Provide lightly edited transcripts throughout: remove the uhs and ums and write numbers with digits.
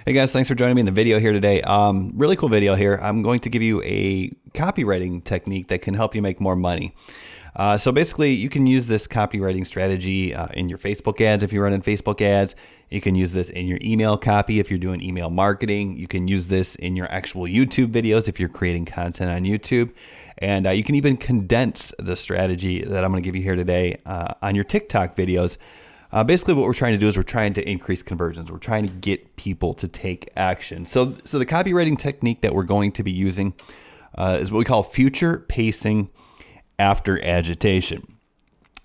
Hey guys, thanks for joining me in the video here today. Really cool video here. I'm going to give you a copywriting technique that can help you make more money. So basically, you can use this copywriting strategy in your Facebook ads if you're running Facebook ads. You can use this in your email copy if you're doing email marketing. You can use this in your actual YouTube videos if you're creating content on YouTube. And you can even condense the strategy that I'm going to give you here today on your TikTok videos. Basically, what we're trying to do is we're trying to increase conversions. We're trying to get people to take action. So the copywriting technique that we're going to be using is what we call future pacing after agitation.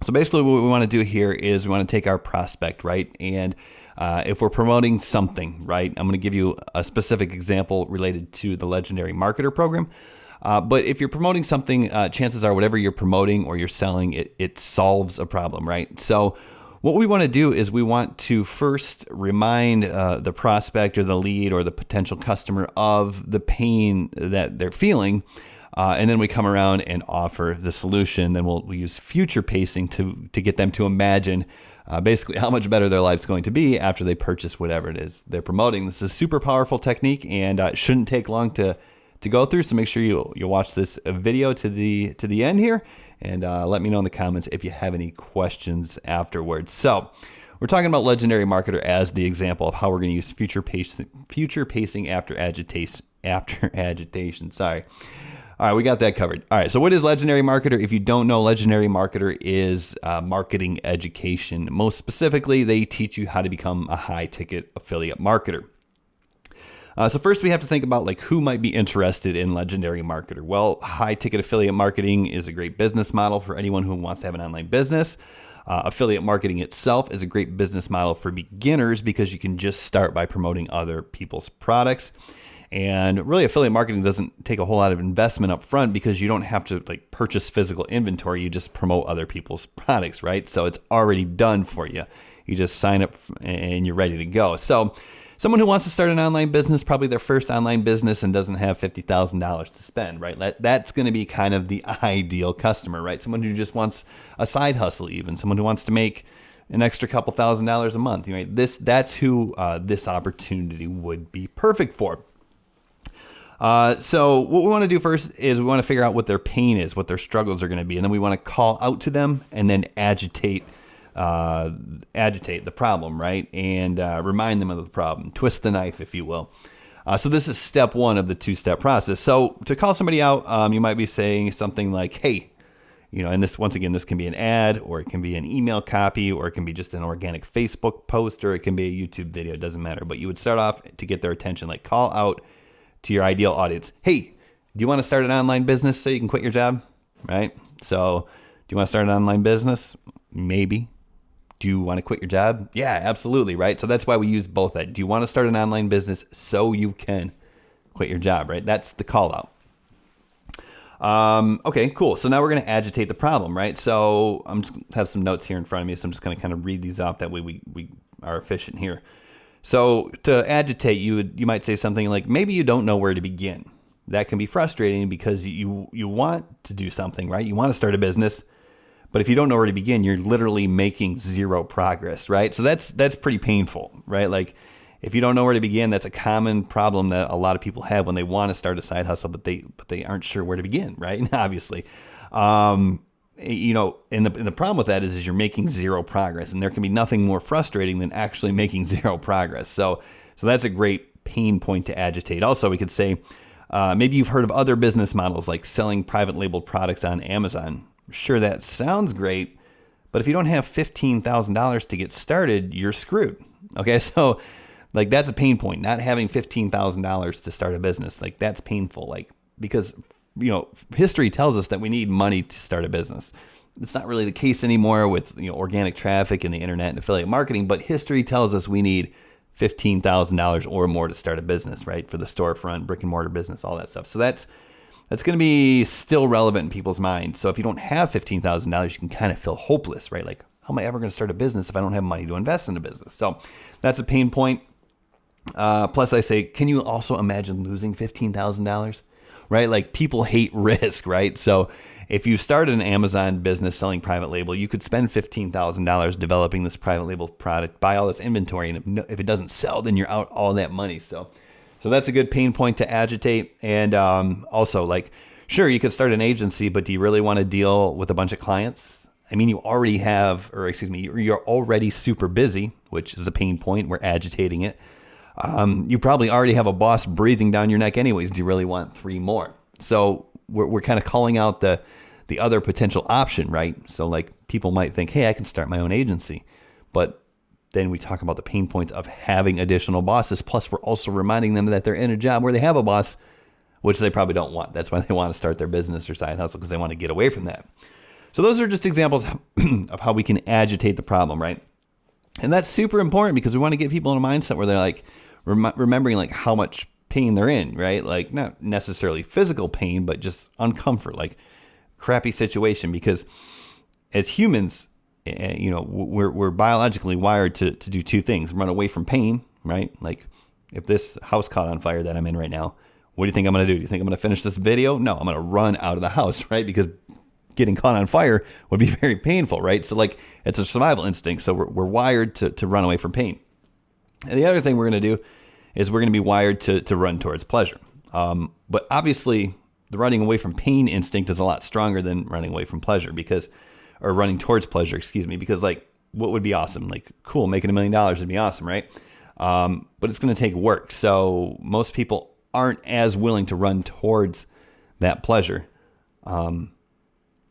So basically, what we want to do here is we want to take our prospect, right? And if we're promoting something, right? I'm going to give you a specific example related to the Legendary Marketer program. But if you're promoting something, chances are whatever you're promoting or you're selling, it solves a problem, right? So what we want to do is we want to first remind the prospect or the lead or the potential customer of the pain that they're feeling. And then we come around and offer the solution. Then we'll use future pacing to get them to imagine basically how much better their life's going to be after they purchase whatever it is they're promoting. This is a super powerful technique and it shouldn't take long to go through. So make sure you watch this video to the end here. And let me know in the comments if you have any questions afterwards. So we're talking about Legendary Marketer as the example of how we're going to use future pacing after agitation. Sorry. All right, we got that covered. All right, so what is Legendary Marketer? If you don't know, Legendary Marketer is marketing education. Most specifically, they teach you how to become a high-ticket affiliate marketer. So first we have to think about like who might be interested in Legendary Marketer. Well, high ticket affiliate marketing is a great business model for anyone who wants to have an online business. Affiliate marketing itself is a great business model for beginners because you can just start by promoting other people's products. And really affiliate marketing doesn't take a whole lot of investment up front because you don't have to like purchase physical inventory. You just promote other people's products, right? So it's already done for you. You just sign up and you're ready to go. So someone who wants to start an online business, probably their first online business and doesn't have $50,000 to spend, right? That's going to be kind of the ideal customer, right? Someone who just wants a side hustle even, someone who wants to make an extra couple $1,000s a month, right? That's who this opportunity would be perfect for. So what we want to do first is we want to figure out what their pain is, what their struggles are going to be, and then we want to call out to them and then agitate the problem, right? And remind them of the problem, twist the knife, if you will. So this is step one of the two-step process. So to call somebody out, you might be saying something like, hey, and this, once again, this can be an ad or it can be an email copy or it can be just an organic Facebook post or it can be a YouTube video. It doesn't matter. But you would start off to get their attention, like call out to your ideal audience. Hey, do you want to start an online business so you can quit your job, right? So do you want to start an online business? Maybe. Do you want to quit your job? Yeah, absolutely, right? So that's why we use both that. Do you want to start an online business so you can quit your job, right? That's the call out. Okay, cool. So now we're going to agitate the problem, right? So I'm just going to have some notes here in front of me. So I'm just going to kind of read these off. That way we are efficient here. So to agitate, you might say something like, maybe you don't know where to begin. That can be frustrating because you want to do something, right? You want to start a business. But if you don't know where to begin, you're literally making zero progress, right? So that's pretty painful, right? Like if you don't know where to begin, that's a common problem that a lot of people have when they want to start a side hustle, but they aren't sure where to begin, right? Obviously, and the problem with that is you're making zero progress, and there can be nothing more frustrating than actually making zero progress. So that's a great pain point to agitate. Also, we could say maybe you've heard of other business models like selling private labeled products on Amazon. Sure, that sounds great, but if you don't have $15,000 to get started, you're screwed. Okay, so like that's a pain point. Not having $15,000 to start a business, like that's painful. Like because history tells us that we need money to start a business. It's not really the case anymore with organic traffic and the internet and affiliate marketing, but history tells us we need $15,000 or more to start a business, right? For the storefront, brick and mortar business, all that stuff. So that's going to be still relevant in people's minds. So if you don't have $15,000, you can kind of feel hopeless, right? Like, how am I ever going to start a business if I don't have money to invest in a business? So that's a pain point. Plus I say, can you also imagine losing $15,000? right? Like people hate risk, right? So if you started an Amazon business selling private label, you could spend $15,000 developing this private label product, buy all this inventory, and if it doesn't sell, then you're out all that money. So that's a good pain point to agitate. And also, like, sure, you could start an agency, but do you really want to deal with a bunch of clients? I mean, you're already super busy, which is a pain point. We're agitating it. You probably already have a boss breathing down your neck anyways. Do you really want 3 more? So we're kind of calling out the other potential option, right? So like people might think, hey, I can start my own agency. But then we talk about the pain points of having additional bosses. Plus, we're also reminding them that they're in a job where they have a boss, which they probably don't want. That's why they want to start their business or side hustle, because they want to get away from that. So those are just examples of how we can agitate the problem, right? And that's super important because we want to get people in a mindset where they're like remembering like how much pain they're in, right? Like not necessarily physical pain, but just uncomfort, like crappy situation. Because as humans, we're biologically wired to do 2 things: run away from pain, right? Like if this house caught on fire that I'm in right now, what do you think I'm going to do? Do you think I'm going to finish this video? No, I'm going to run out of the house, right? Because getting caught on fire would be very painful, right? So like it's a survival instinct. So we're wired to run away from pain. And the other thing we're going to do is we're going to be wired to run towards pleasure. But obviously the running away from pain instinct is a lot stronger than running away from pleasure or running towards pleasure, because like what would be awesome? Like cool, making $1 million would be awesome, right? But it's going to take work. So most people aren't as willing to run towards that pleasure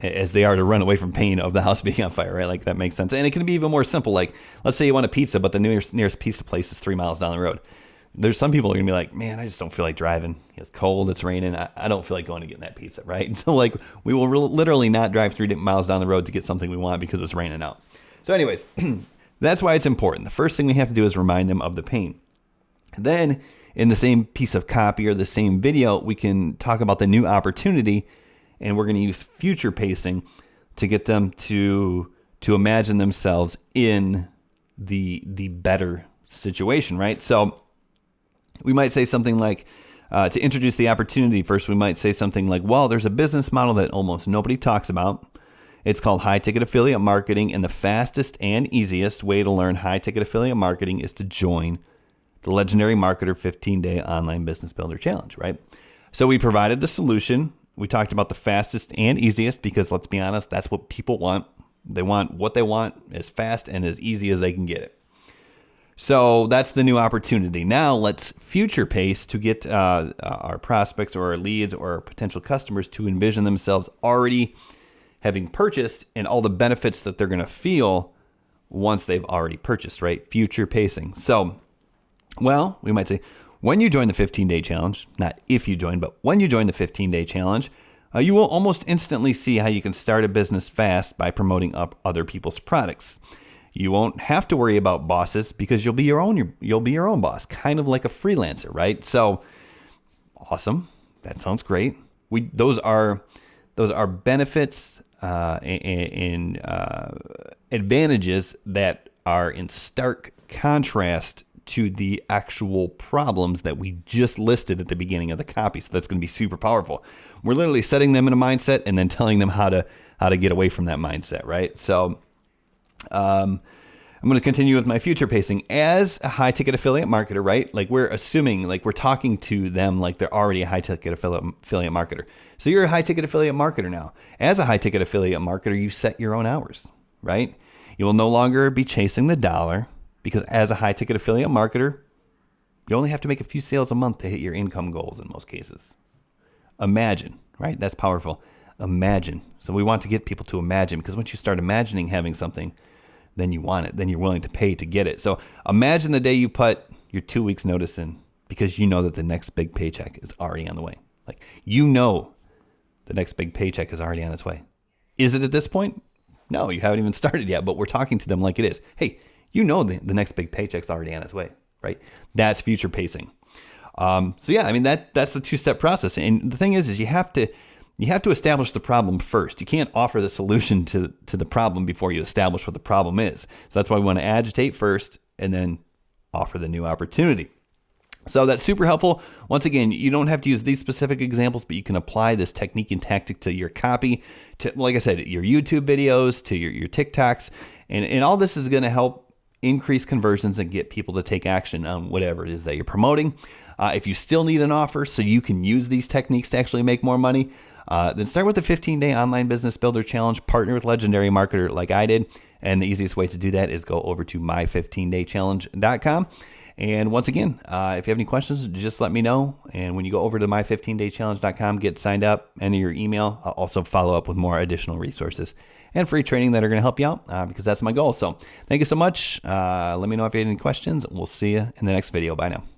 as they are to run away from pain of the house being on fire, right? Like that makes sense. And it can be even more simple. Like let's say you want a pizza, but the nearest pizza place is 3 miles down the road. There's some people who are gonna be like, man, I just don't feel like driving. It's cold, it's raining. I don't feel like going to get that pizza, right? And so like we will literally not drive 3 miles down the road to get something we want because it's raining out. So anyways, that's why it's important. The first thing we have to do is remind them of the pain. Then in the same piece of copy or the same video, we can talk about the new opportunity. And we're going to use future pacing to get them to imagine themselves in the better situation, right? So we might say something like, to introduce the opportunity first, we might say something like, well, there's a business model that almost nobody talks about. It's called high-ticket affiliate marketing, and the fastest and easiest way to learn high-ticket affiliate marketing is to join the Legendary Marketer 15-Day Online Business Builder Challenge, right? So we provided the solution. We talked about the fastest and easiest because, let's be honest, that's what people want. They want what they want as fast and as easy as they can get it. So that's the new opportunity. Now let's future pace to get our prospects or our leads or our potential customers to envision themselves already having purchased and all the benefits that they're going to feel once they've already purchased, right? Future pacing. So, well, we might say, when you join the 15-day challenge, not if you join, but when you join the 15-day challenge, you will almost instantly see how you can start a business fast by promoting up other people's products. You won't have to worry about bosses because you'll be your own boss, kind of like a freelancer, right? So, awesome. That sounds great. Those are benefits and advantages that are in stark contrast to the actual problems that we just listed at the beginning of the copy. So that's going to be super powerful. We're literally setting them in a mindset and then telling them how to get away from that mindset, right? So I'm going to continue with my future pacing. As a high ticket affiliate marketer, right? Like we're assuming, like we're talking to them like they're already a high ticket affiliate marketer. So you're a high ticket affiliate marketer now. As a high ticket affiliate marketer, you set your own hours, right? You will no longer be chasing the dollar. Because as a high-ticket affiliate marketer, you only have to make a few sales a month to hit your income goals in most cases. Imagine, right? That's powerful. Imagine. So we want to get people to imagine, because once you start imagining having something, then you want it. Then you're willing to pay to get it. So imagine the day you put your 2 weeks notice in because you know that the next big paycheck is already on the way. Like, you know the next big paycheck is already on its way. Is it at this point? No, you haven't even started yet, but we're talking to them like it is. Hey, you know the next big paycheck's already on its way, right? That's future pacing. So yeah, I mean that's the 2-step process. And the thing is you have to establish the problem first. You can't offer the solution to the problem before you establish what the problem is. So that's why we want to agitate first and then offer the new opportunity. So that's super helpful. Once again, you don't have to use these specific examples, but you can apply this technique and tactic to your copy, to, like I said, your YouTube videos, to your TikToks. And all this is going to help increase conversions and get people to take action on whatever it is that you're promoting. If you still need an offer so you can use these techniques to actually make more money, then start with the 15-day online business builder challenge. Partner with legendary marketer like I did. And the easiest way to do that is go over to my15daychallenge.com. And once again, if you have any questions, just let me know. And when you go over to my15daychallenge.com, get signed up, enter your email. I'll also follow up with more additional resources and free training that are going to help you out because that's my goal. So thank you so much. Let me know if you have any questions. We'll see you in the next video. Bye now.